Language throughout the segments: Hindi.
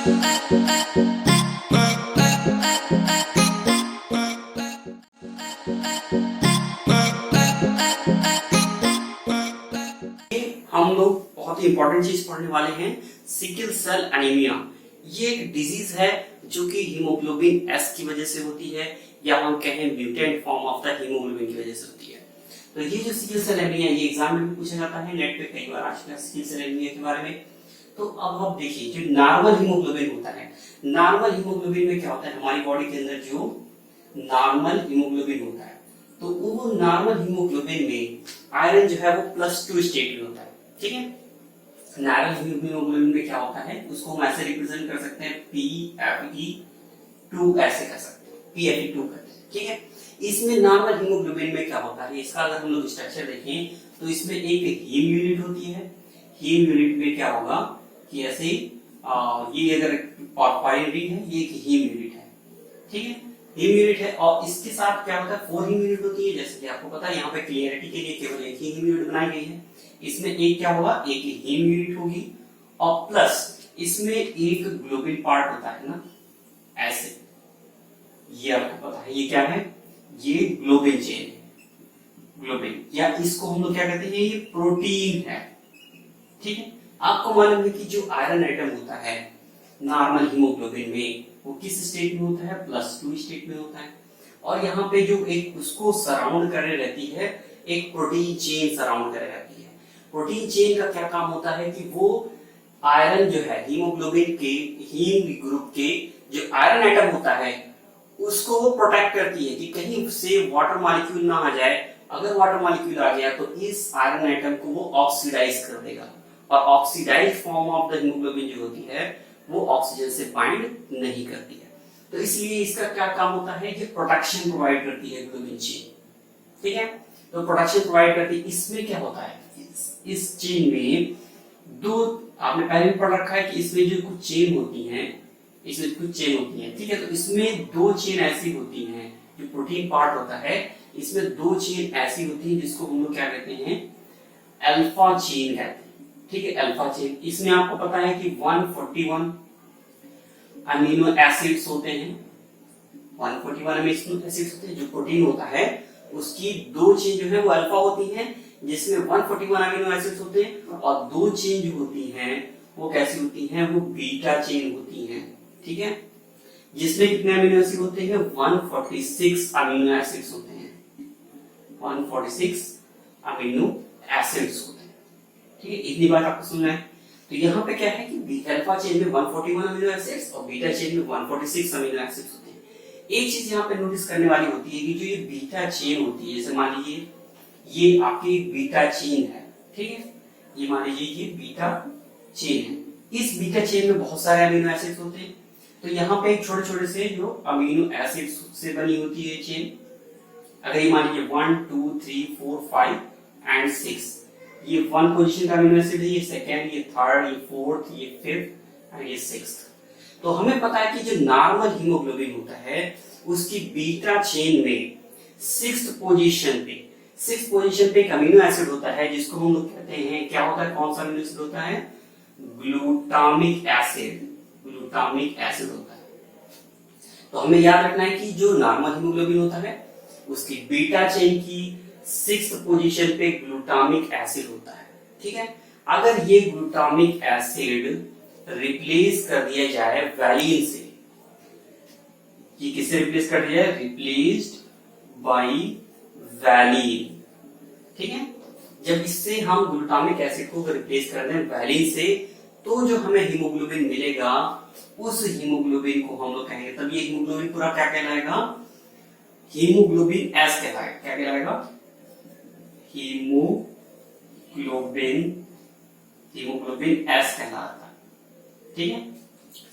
हम लोग बहुत ही इंपॉर्टेंट चीज पढ़ने वाले हैं, सिकल सेल एनीमिया। ये एक डिजीज है जो कि हीमोग्लोबिन एस की वजह से होती है, या हम कहें mutant form of the haemoglobin की वजह से होती है। तो ये जो सिकल सेल एनीमिया, ये एग्जाम में भी पूछा जाता है, नेट पे कई बार आ चुका है सिकल सेल एनीमिया के बारे में। तो अब आप देखिए, जो नॉर्मल हीमोग्लोबिन होता है, नॉर्मल हीमोग्लोबिन में क्या होता है, हमारी बॉडी के अंदर जो नॉर्मल हीमोग्लोबिन होता है, तो वो नॉर्मल हीमोग्लोबिन में आयरन जो है वो +2 स्टेट में होता है। ठीक है, नॉर्मल हीमोग्लोबिन में क्या होता है, उसको हम ऐसे रिप्रेजेंट कर सकते हैं, PFE2 ऐसे कर सकते हैं, PFE2 करते हैं। ठीक है, इसमें नॉर्मल हीमोग्लोबिन में क्या होता है, इसका अगर हम लोग स्ट्रक्चर देखें तो इसमें एक हीम यूनिट होती है। हीम यूनिट में क्या होगा कि ऐसे ये अगर पायरिन है, ये एक हीम यूनिट है। ठीक है, हीम यूनिट है, और इसके साथ क्या होता है, 4 हीम यूनिट होती है। जैसे कि आपको पता है, यहाँ पे क्लियरिटी के लिए केवल एक ही हीम यूनिट बनाई गई है। इसमें एक क्या होगा, एक हीम यूनिट होगी, और प्लस इसमें एक ग्लोबिन पार्ट होता है ना, ऐसे। ये आपको पता है, ये क्या है, ये ग्लोबिन चेन है, ग्लोबिन, या इसको हम लोग क्या कहते हैं, ये प्रोटीन है। ठीक है, आपको मालूम है कि जो आयरन एटम होता है नॉर्मल हीमोग्लोबिन में, वो किस स्टेट में होता है, +2 स्टेट में होता है। और यहाँ पे जो एक उसको सराउंड करे रहती है, एक प्रोटीन चेन सराउंड करे रहती है। प्रोटीन चेन का क्या काम होता है कि वो आयरन जो है हीमोग्लोबिन के हीम ग्रुप के जो आयरन एटम होता है, उसको वो प्रोटेक्ट करती है कि कहीं से वाटर मॉलिक्यूल ना आ जाए। अगर वाटर मॉलिक्यूल आ गया तो इस आयरन एटम को वो ऑक्सीडाइज कर देगा, और oxidize form of the haemoglobin जो होती है वो ऑक्सीजन से बाइंड नहीं करती है। तो इसलिए इसका क्या काम होता है, ये प्रोटेक्शन प्रोवाइड करती है ग्लोबिन चेन। ठीक है, तो प्रोटेक्शन प्रोवाइड करती है। इसमें क्या होता है, इस चेन में दो, आपने पहले भी पढ़ रखा है कि इसमें जो कुछ चेन होती हैं, इसमें कुछ चेन होती हैं। ठीक है, तो इसमें 2 चेन ऐसी होती हैं, जो प्रोटीन पार्ट होता है, इसमें 2 चेन ऐसी होती है जिसको हम लोग क्या कहते हैं, अल्फा चेन कहते हैं। ठीक है, अल्फा चेन। इसमें आपको पता है कि 141 अमीनो एसिड्स होते हैं, 141 अमीनो एसिड्स होते हैं। जो प्रोटीन होता है उसकी 2 चेन जो है वो अल्फा होती हैं, जिसमें 141 अमीनो एसिड्स होते हैं, और 2 चेन जो होती हैं वो कैसी होती हैं, वो बीटा चेन होती हैं। ठीक है, जिसमें कितने अमीनो एसिड होते हैं, 146 अमीनो एसिड्स होते हैं, 146 अमीनो एसिड्स होते हैं। ठीक है, इतनी बात आपको सुनना है। तो यहाँ पे क्या है कि अल्फा चेन में 141 अमीनो एसिड्स और बीटा चेन में 146 अमीनो एसिड्स होते हैं। एक चीज यहाँ पे नोटिस करने वाली होती है कि जो ये बीटा चेन होती है, जैसे मान लीजिए ये आपकी बीटा चेन है। ठीक है, ये मान लीजिए ये बीटा चेन है। इस बीटा चेन में बहुत सारे अमीनो एसिड्स होते हैं। तो यहाँ पे छोटे छोटे से जो अमीनो एसिड्स से बनी होती है चेन, अगर ये मान लीजिए 1 2 3 4 5 एंड 6, ये 1 पोजीशन का अमीनो एसिड है, ये सेकंड, ये थर्ड, ये फोर्थ, ये फिफ्थ एंड ये सिक्स्थ। तो हमें पता है कि जो नॉर्मल हीमोग्लोबिन होता है उसकी बीटा चेन में 6th पोजीशन पे एक अमीनो एसिड होता है, जिसको हम लोग कहते हैं, क्या होता है, कौन सा अमीनो एसिड होता है, ग्लूटामिक एसिड। ग्लूटामिक एसिड होता है। तो हमें याद रखना है कि जो नॉर्मल हीमोग्लोबिन होता है उसकी बीटा चेन की 6th पोजीशन पे ग्लूटामिक एसिड होता है। ठीक है, अगर ये ग्लूटामिक एसिड रिप्लेस कर दिया जाए वैलिन से, ये किससे रिप्लेस कर दिया है, रिप्लेस्ड बाय वैलिन। ठीक है, जब इससे हम ग्लूटामिक एसिड को रिप्लेस कर दें वैलिन से, तो जो हमें हीमोग्लोबिन मिलेगा, उस हीमोग्लोबिन को हम लोग कहेंगे, तब ये हीमोग्लोबिन पूरा क्या कहलाएगा, हीमोग्लोबिन एस कहलाएगा। क्या कहलाएगा, हीमोग्लोबिन एस कहलाता है। ठीक है,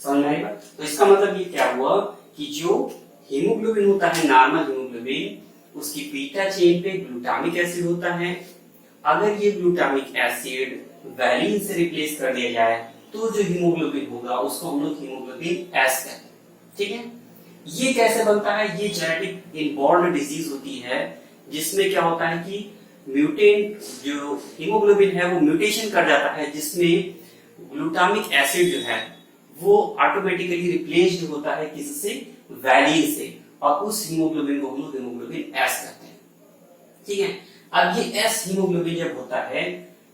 समझ में आएगा। तो इसका मतलब ये क्या हुआ कि जो हीमोग्लोबिन होता है, नॉर्मल हीमोग्लोबिन, उसकी बीटा चेन पे ग्लूटामिक एसिड होता है। अगर ये ग्लूटामिक एसिड वैलिन से रिप्लेस कर दिया जाए, तो जो हीमोग्लोबिन होगा उसको हम लोग हीमोग्लोबिन एस कहते हैं। ठीक है, ये कैसे बनता है, ये जेनेटिक इनबॉर्न डिजीज होती है, जिसमें क्या होता है कि म्यूटेंट जो हीमोग्लोबिन है वो म्यूटेशन कर जाता है, जिसमें ग्लूटामिक एसिड जो है वो ऑटोमेटिकली रिप्लेस्ड होता है किससे, वैलिन से, और उस हीमोग्लोबिन को हम लोग हीमोग्लोबिन एस कहते हैं। ठीक है, अब ये एस हीमोग्लोबिन जब होता है,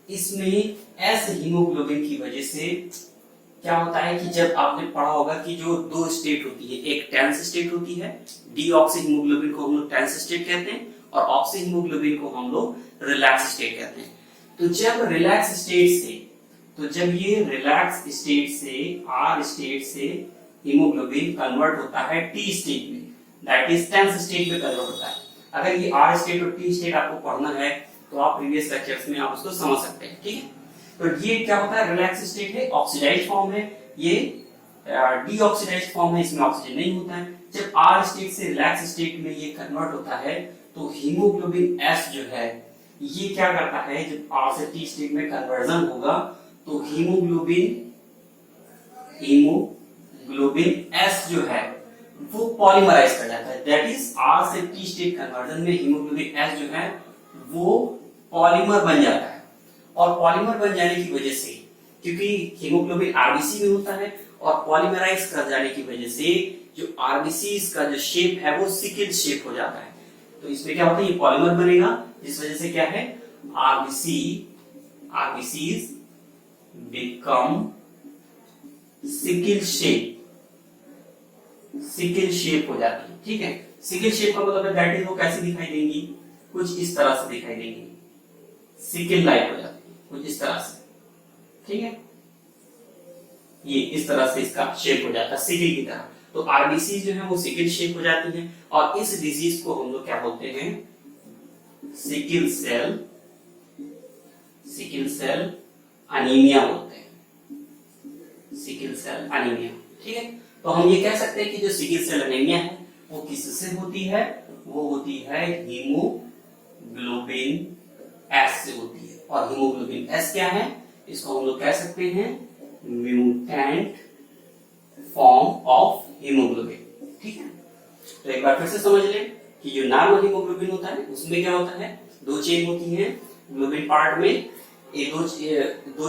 इसमें एस हीमोग्लोबिन की वजह से क्या होता है कि जब आपने पढ़ा होगा कि जो दो स्टेट होती है, एक टेंस स्टेट होती है, डीऑक्सी हीमोग्लोबिन को हम लोग टेंस स्टेट कहते हैं, और ऑक्सी हीमोग्लोबिन को हम लोग रिलैक्स स्टेट कहते हैं। तो जब रिलैक्स स्टेट से, तो जब ये रिलैक्स स्टेट से, आर स्टेट से हीमोग्लोबिन कन्वर्ट होता है टी स्टेट में, दैट इज टेंस स्टेट में कन्वर्ट होता है। अगर ये आर स्टेट और टी स्टेट आपको पढ़ना है तो आप प्रीवियस लेक्चर्स में आप उसको समझ सकते हैं। ठीक है, तो ये क्या होता है, रिलैक्स स्टेट है, ऑक्सीडाइज्ड फॉर्म है, ये डीऑक्सीडाइज्ड फॉर्म है, इसमें ऑक्सीजन नहीं होता है। जब आर स्टेट से रिलैक्स स्टेट में ये कन्वर्ट होता है तो हीमोग्लोबिन एस जो है ये क्या करता है, जब आर से टी स्टेट में कन्वर्जन होगा तो हीमोग्लोबिन एस जो है वो पॉलीमराइज कर जाता है, दैट इज आर से टी स्टेट कन्वर्जन में हीमोग्लोबिन एस जो है वो पॉलीमर बन जाता है। और पॉलीमर बन जाने की वजह से, क्योंकि हीमोग्लोबिन आरबीसी में होता है, और पॉलीमराइज कर जाने की वजह से जो आरबीसी का जो शेप है वो सिकल शेप हो जाता है। तो इसमें क्या होता है, ये पॉलीमर बनेगा, जिस वजह से क्या है, आरबीसीज बिकम सिकल शेप हो जाती है। ठीक है, सिकल शेप का मतलब है दैट इज वो कैसे दिखाई देंगी, कुछ इस तरह से दिखाई देंगी, सिकल लाइक हो जाती है कुछ इस तरह से। ठीक है, ये इस तरह से इसका शेप हो जाता है सिकल की तरह। तो आरबीसी जो है वो सिकल शेप हो जाती है, और इस डिजीज को हम लोग क्या बोलते हैं, सिकल सेल अनीमिया बोलते हैं, सिकल सेल अनीमिया। ठीक है, तो हम ये कह सकते हैं कि जो सिकल सेल अनीमिया है वो किससे होती है, वो होती है हीमोग्लोबिन एस से होती है। और हीमोग्लोबिन एस क्या है, इसको हम लोग कह सकते हैं म्यूटेंट फॉर्म ऑफ हीमोग्लोबिन। ठीक है, तो एक बार फिर से समझ लें कि जो नॉर्मल हीमोग्लोबिन होता है उसमें क्या होता है, दो चेन होती है ग्लोबिन पार्ट में, ये दो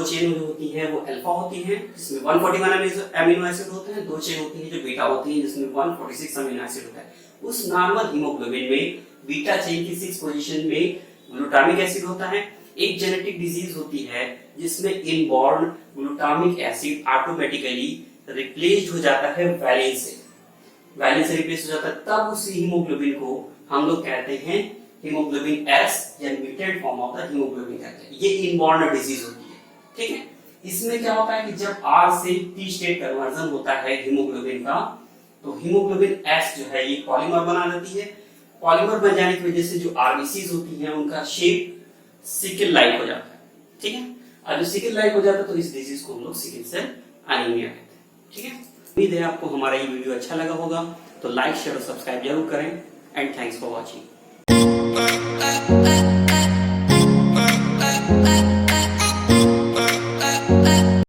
चेन जो होती है वो अल्फा होती है जिसमें 141 अमीनो एसिड होते हैं, दो चेन होती है जो बीटा होती है जिसमें 146 अमीनो एसिड होता है। उस नॉर्मल हीमोग्लोबिन में बीटा चेन की 6 पोजीशन में ग्लूटामिक एसिड होता है। एक जेनेटिक डिजीज होती है जिसमें inborn glutamic acid automatically replaced हो जाता है वैलिन से रिप्लेस हो जाता है, तब उस हीमोग्लोबिन को हम लोग कहते हैं हीमोग्लोबिन एस या mutant form of the haemoglobin कहते हैं। ये इनबॉर्न डिजीज होती है। ठीक है, इसमें क्या होता है कि जब आर से टी स्टेट कन्वर्जन होता है हीमोग्लोबिन का, तो हीमोग्लोबिन एस जो है ये पॉलीमर बना देती है। पॉलीमर बन जाने की वजह से जो आरबीसीज होती हैं उनका शेप सिकल लाइक हो जाता है। ठीक है, और जो सिकल लाइक हो जाता है तो इस डिजीज को हम लोग सिकल सेल एनीमिया कहते हैं। ठीक है, उम्मीद है आपको हमारा ये वीडियो अच्छा लगा होगा, तो लाइक शेयर और सब्सक्राइब जरूर करें, एंड थैंक्स फॉर वॉचिंग।